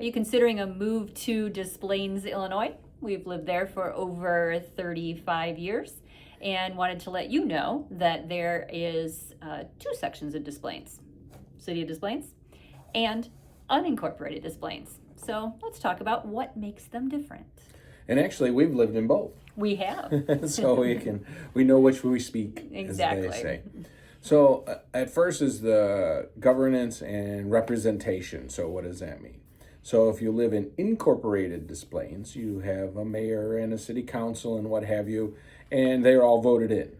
Are you considering a move to Des Plaines, Illinois? We've lived there for over 35 years and wanted to let you know that there is 2 sections of Des Plaines, City of Des Plaines and Unincorporated Des Plaines. So let's talk about what makes them different. And actually, we've lived in both. We have. So we know which we speak, Exactly. as they say. So at first is the governance and representation. So what does that mean? So if you live in incorporated Des Plaines, you have a mayor and a city council and what have you, and they're all voted in.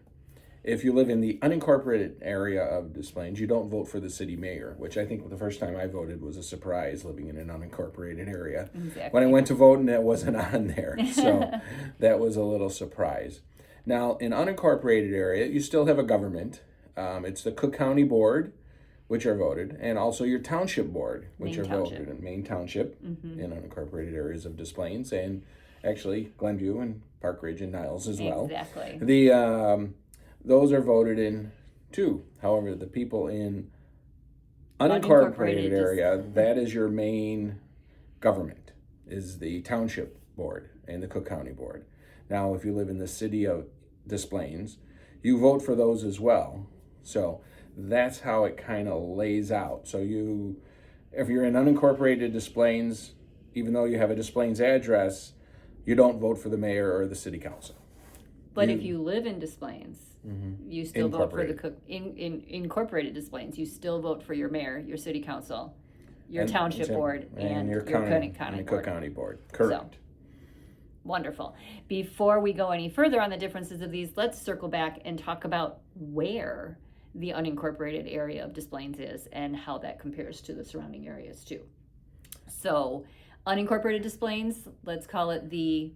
If you live in the unincorporated area of Des Plaines, you don't vote for the city mayor, which I think the first time I voted was a surprise, living in an unincorporated area. Exactly. When I went to vote, and that wasn't on there, so that was a little surprise. Now, in unincorporated area, you still have a government. It's the Cook County Board, which are voted, and also your Township Board, which Maine are Township. voted in Maine Township, in unincorporated areas of Des Plaines, and actually Glenview and Park Ridge and Niles as well. Exactly. Those are voted in too. However, the people in unincorporated area, that is your main government, is the Township Board and the Cook County Board. Now, if you live in the city of Des Plaines, you vote for those as well. So that's how it kind of lays out. So if you're in unincorporated Des Plaines, even though you have a Des Plaines address, you don't vote for the mayor or the city council. But if you live in Des Plaines, you still vote for the incorporated Des Plaines. You still vote for your mayor, your city council, your township board, and your county Cook County Board. Correct. So, wonderful. Before we go any further on the differences of these, let's circle back and talk about where the unincorporated area of Des Plaines is and how that compares to the surrounding areas too. So, unincorporated Des Plaines, let's call it the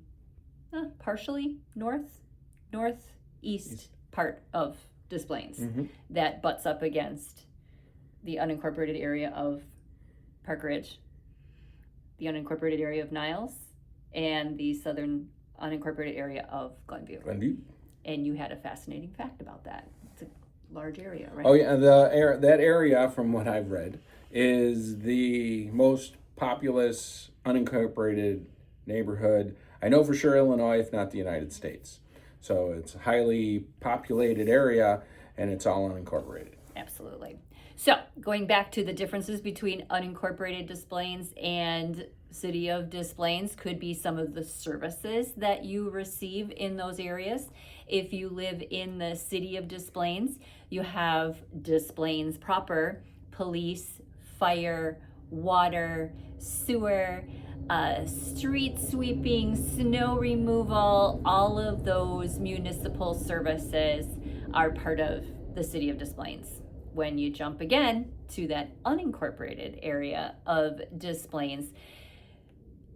partially northeast part of Des Plaines that butts up against the unincorporated area of Park Ridge, the unincorporated area of Niles, and the southern unincorporated area of Glenview. And you had a fascinating fact about that. It's a large area, right? Oh yeah, that area, from what I've read, is the most populous unincorporated neighborhood, I know for sure, Illinois, if not the United States. So it's a highly populated area, and it's all unincorporated. Absolutely. So going back to the differences between unincorporated Des Plaines and City of Des Plaines could be some of the services that you receive in those areas. If you live in the City of Des Plaines, you have Des Plaines proper, police, fire, water, sewer, street sweeping, snow removal. All of those municipal services are part of the City of Des Plaines. When you jump again to that unincorporated area of Des Plaines,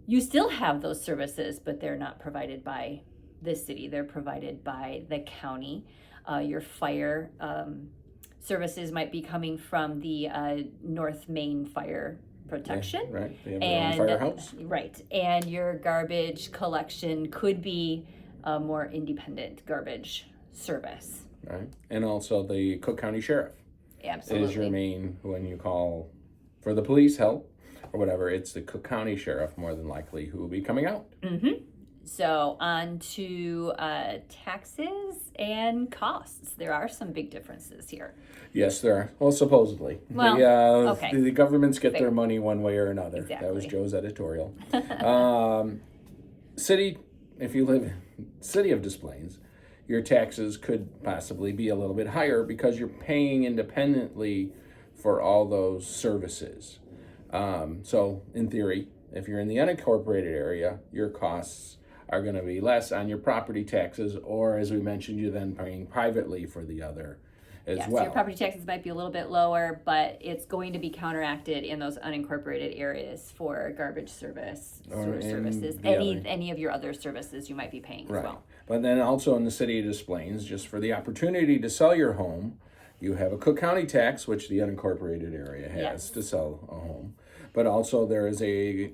you still have those services, but they're not provided by the city. They're provided by the county. Your fire services might be coming from the North Maine Fire Protection. Yeah, right. They have their own firehouse. Right. And your garbage collection could be a more independent garbage service. Right. And also the Cook County Sheriff. Absolutely. Is your main, when you call for the police help or whatever, it's the Cook County Sheriff more than likely who will be coming out. So on to taxes and costs. There are some big differences here. Yes, there are. Well, supposedly. Well, okay. The governments get their money one way or another. Exactly. That was Joe's editorial. If you live in City of Des Plaines, your taxes could possibly be a little bit higher because you're paying independently for all those services. So in theory, if you're in the unincorporated area, your costs are going to be less on your property taxes, or as we mentioned, you're then paying privately for the other as well. So your property taxes might be a little bit lower, but it's going to be counteracted in those unincorporated areas for garbage service, sewer services, any of your other services you might be paying as well. But then also in the City of Des Plaines, just for the opportunity to sell your home, you have a Cook County tax, which the unincorporated area has to sell a home. But also there is a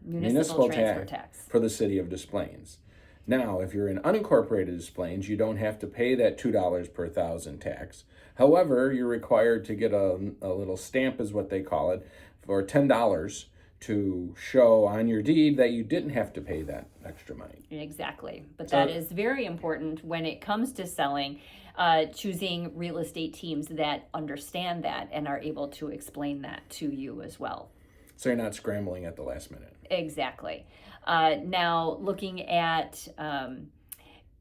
municipal tax for the City of Des Plaines. Now, if you're in unincorporated Des Plaines, you don't have to pay that $2 per thousand tax. However, you're required to get a little stamp, is what they call it, for $10 to show on your deed that you didn't have to pay that extra money. Exactly. But So- that is very important when it comes to selling, choosing real estate teams that understand that and are able to explain that to you as well. So you're not scrambling at the last minute. Exactly. Now, looking at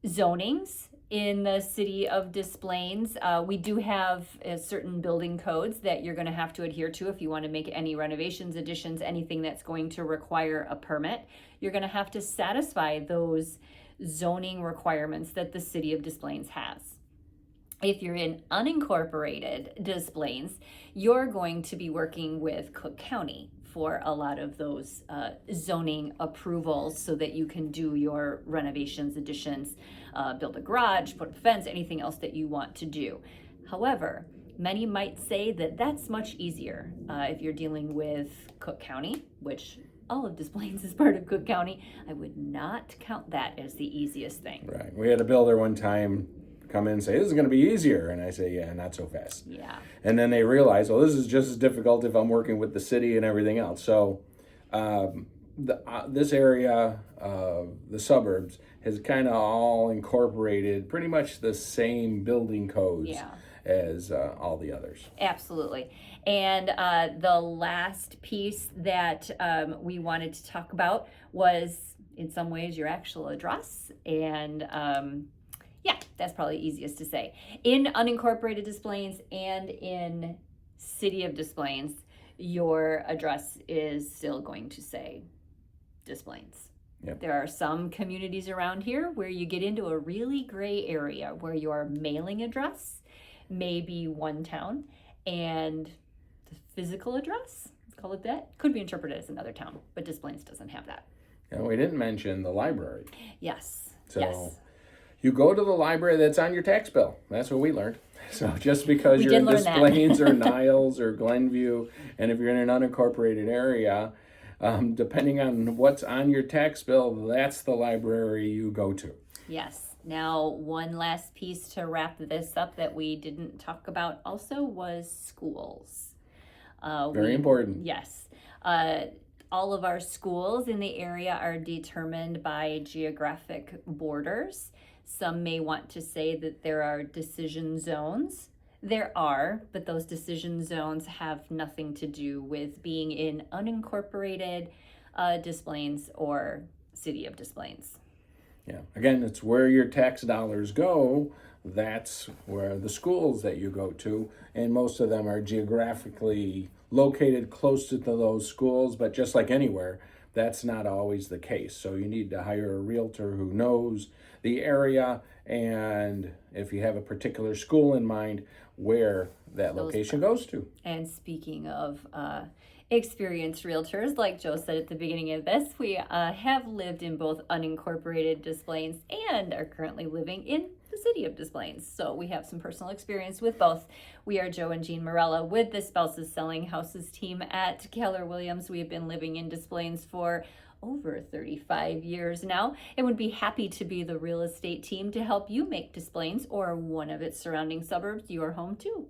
zonings in the city of Des Plaines, we do have certain building codes that you're going to have to adhere to if you want to make any renovations, additions, anything that's going to require a permit. You're going to have to satisfy those zoning requirements that the city of Des Plaines has. If you're in unincorporated Des Plaines, you're going to be working with Cook County for a lot of those zoning approvals so that you can do your renovations, additions, build a garage, put a fence, anything else that you want to do. However, many might say that that's much easier if you're dealing with Cook County, which all of Des Plaines is part of Cook County. I would not count that as the easiest thing. Right. We had a builder one time come in and say, this is going to be easier. And I say, yeah, not so fast. Yeah. And then they realize, well, this is just as difficult if I'm working with the city and everything else. So this area, the suburbs, has kind of all incorporated pretty much the same building codes as all the others. Absolutely. And the last piece that we wanted to talk about was, in some ways, your actual address. And yeah, that's probably easiest to say. In unincorporated Des Plaines and in city of Des Plaines, your address is still going to say Des Plaines. Yep. There are some communities around here where you get into a really gray area where your mailing address may be one town and the physical address, let's call it that, could be interpreted as another town, but Des Plaines doesn't have that. And we didn't mention the library. Yes. So yes. You go to the library that's on your tax bill. That's what we learned. So just because you're in learn Des that. Plaines or Niles or Glenview, and if you're in an unincorporated area, depending on what's on your tax bill, that's the library you go to. Yes. Now, one last piece to wrap this up that we didn't talk about also was schools. Very important. Yes. All of our schools in the area are determined by geographic borders. Some may want to say that there are decision zones. There are, but those decision zones have nothing to do with being in unincorporated Des Plaines or city of Des Plaines. Yeah. Again, it's where your tax dollars go. That's where the schools that you go to, and most of them are geographically located close to those schools, but just like anywhere, that's not always the case. So you need to hire a realtor who knows the area, and if you have a particular school in mind, where that location goes to. And speaking of experienced realtors, like Joe said at the beginning of this, we have lived in both unincorporated Des Plaines and are currently living in the city of Des Plaines. So we have some personal experience with both. We are Joe and Jean Marella with the Spouses Selling Houses team at Keller Williams. We have been living in Des Plaines for over 35 years now and would be happy to be the real estate team to help you make Des Plaines or one of its surrounding suburbs your home too.